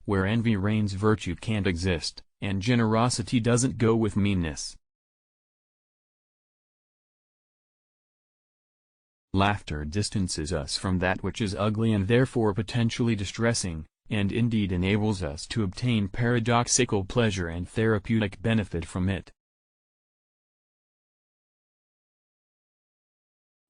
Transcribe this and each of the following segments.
Where envy reigns virtue can't exist, and generosity doesn't go with meanness. Laughter distances us from that which is ugly and therefore potentially distressing, and indeed enables us to obtain paradoxical pleasure and therapeutic benefit from it.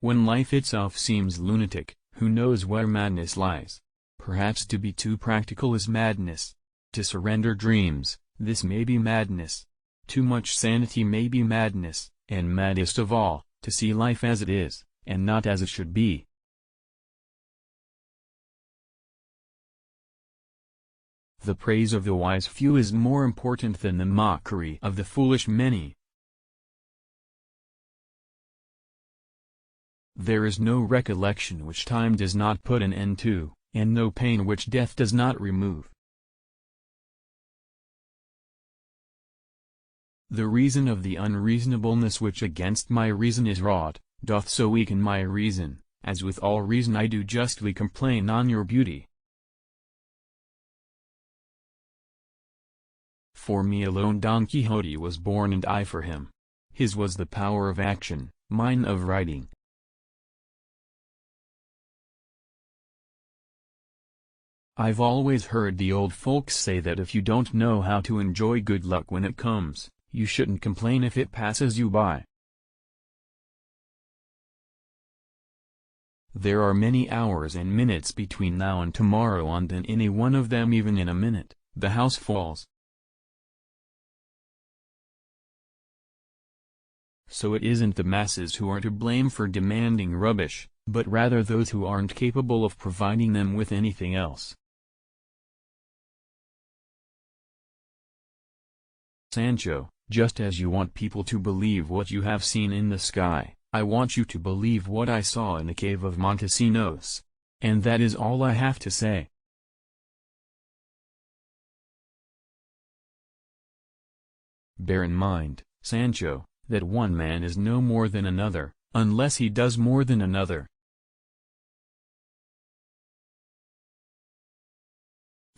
When life itself seems lunatic, who knows where madness lies? Perhaps to be too practical is madness. To surrender dreams, this may be madness. Too much sanity may be madness, and maddest of all, to see life as it is, and not as it should be. The praise of the wise few is more important than the mockery of the foolish many. There is no recollection which time does not put an end to, and no pain which death does not remove. The reason of the unreasonableness which against my reason is wrought, doth so weaken my reason, as with all reason I do justly complain on your beauty. For me alone Don Quixote was born and I for him. His was the power of action, mine of writing. I've always heard the old folks say that if you don't know how to enjoy good luck when it comes, you shouldn't complain if it passes you by. There are many hours and minutes between now and tomorrow, and in any one of them, even in a minute, the house falls. So it isn't the masses who are to blame for demanding rubbish, but rather those who aren't capable of providing them with anything else. Sancho, just as you want people to believe what you have seen in the sky, I want you to believe what I saw in the cave of Montesinos. And that is all I have to say. Bear in mind, Sancho, that one man is no more than another, unless he does more than another.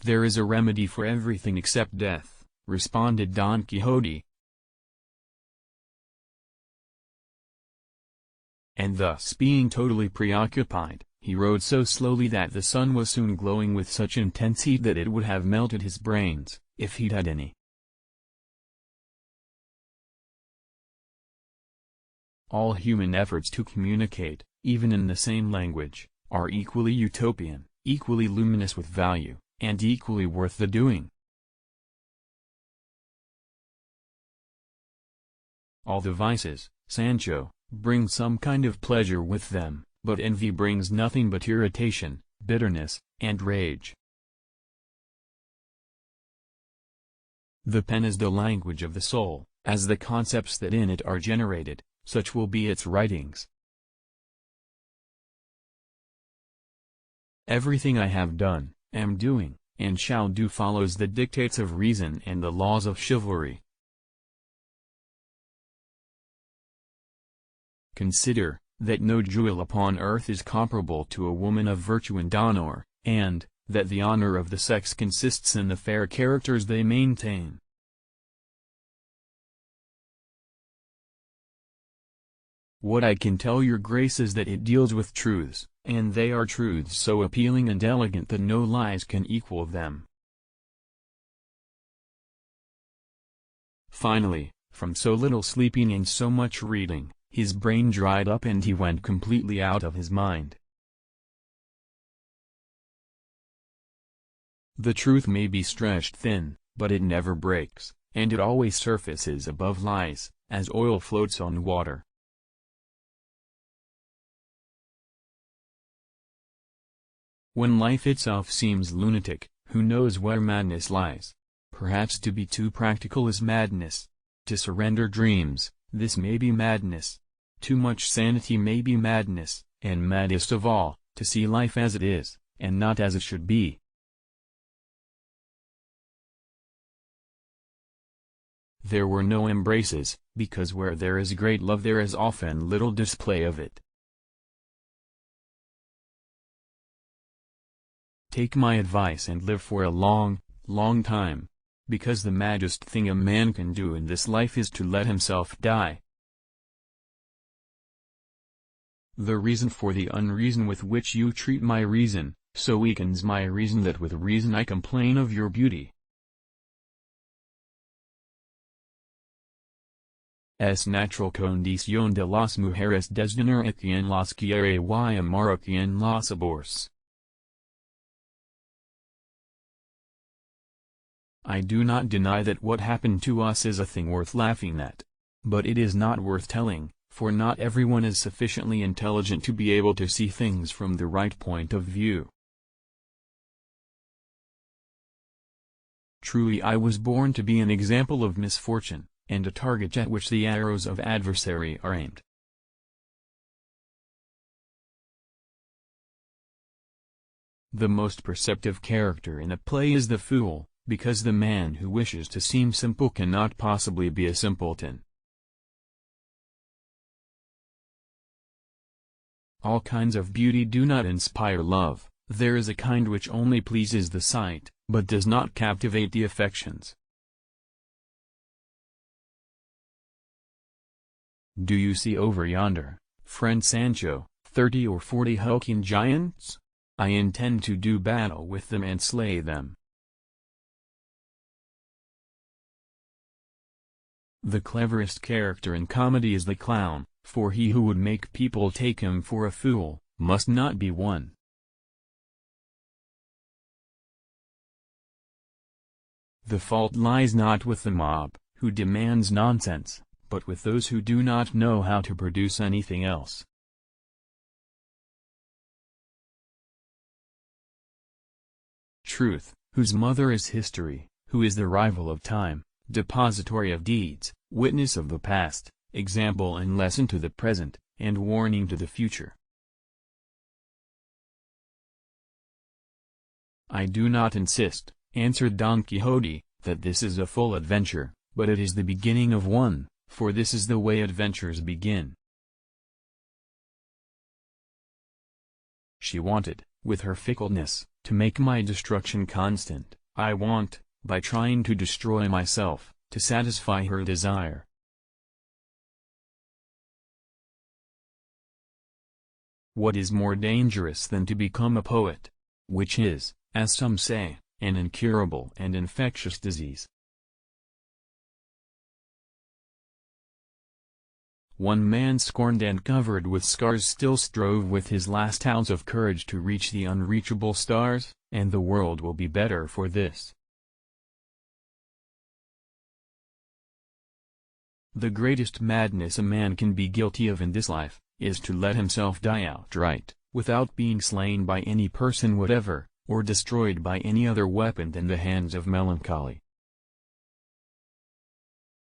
There is a remedy for everything except death, responded Don Quixote. And thus being totally preoccupied, he rode so slowly that the sun was soon glowing with such intense heat that it would have melted his brains, if he'd had any. All human efforts to communicate, even in the same language, are equally utopian, equally luminous with value, and equally worth the doing. All the vices, Sancho, bring some kind of pleasure with them, but envy brings nothing but irritation, bitterness, and rage. The pen is the language of the soul, as the concepts that in it are generated, such will be its writings. Everything I have done, am doing, and shall do follows the dictates of reason and the laws of chivalry. Consider, that no jewel upon earth is comparable to a woman of virtue and honor, and, that the honor of the sex consists in the fair characters they maintain. What I can tell your grace is that it deals with truths, and they are truths so appealing and elegant that no lies can equal them. Finally, from so little sleeping and so much reading, his brain dried up and he went completely out of his mind. The truth may be stretched thin, but it never breaks, and it always surfaces above lies, as oil floats on water. When life itself seems lunatic, who knows where madness lies? Perhaps to be too practical is madness. To surrender dreams, this may be madness. Too much sanity may be madness, and maddest of all, to see life as it is, and not as it should be. There were no embraces, because where there is great love there is often little display of it. Take my advice and live for a long, long time. Because the maddest thing a man can do in this life is to let himself die. The reason for the unreason with which you treat my reason, so weakens my reason that with reason I complain of your beauty. Es natural condición de las mujeres desdeñar a quien las quiere y amar a quien las aborrece. I do not deny that what happened to us is a thing worth laughing at. But it is not worth telling, for not everyone is sufficiently intelligent to be able to see things from the right point of view. Truly I was born to be an example of misfortune, and a target at which the arrows of adversary are aimed. The most perceptive character in a play is the fool, because the man who wishes to seem simple cannot possibly be a simpleton. All kinds of beauty do not inspire love. There is a kind which only pleases the sight, but does not captivate the affections. Do you see over yonder, friend Sancho, 30 or 40 hulking giants? I intend to do battle with them and slay them. The cleverest character in comedy is the clown, for he who would make people take him for a fool, must not be one. The fault lies not with the mob, who demands nonsense, but with those who do not know how to produce anything else. Truth, whose mother is history, who is the rival of time, depository of deeds, witness of the past, example and lesson to the present, and warning to the future. I do not insist, answered Don Quixote, that this is a full adventure, but it is the beginning of one, for this is the way adventures begin. She wanted, with her fickleness, to make my destruction constant. I want, by trying to destroy myself, to satisfy her desire. What is more dangerous than to become a poet? Which is, as some say, an incurable and infectious disease. One man scorned and covered with scars still strove with his last ounce of courage to reach the unreachable stars, and the world will be better for this. The greatest madness a man can be guilty of in this life, is to let himself die outright, without being slain by any person whatever, or destroyed by any other weapon than the hands of melancholy.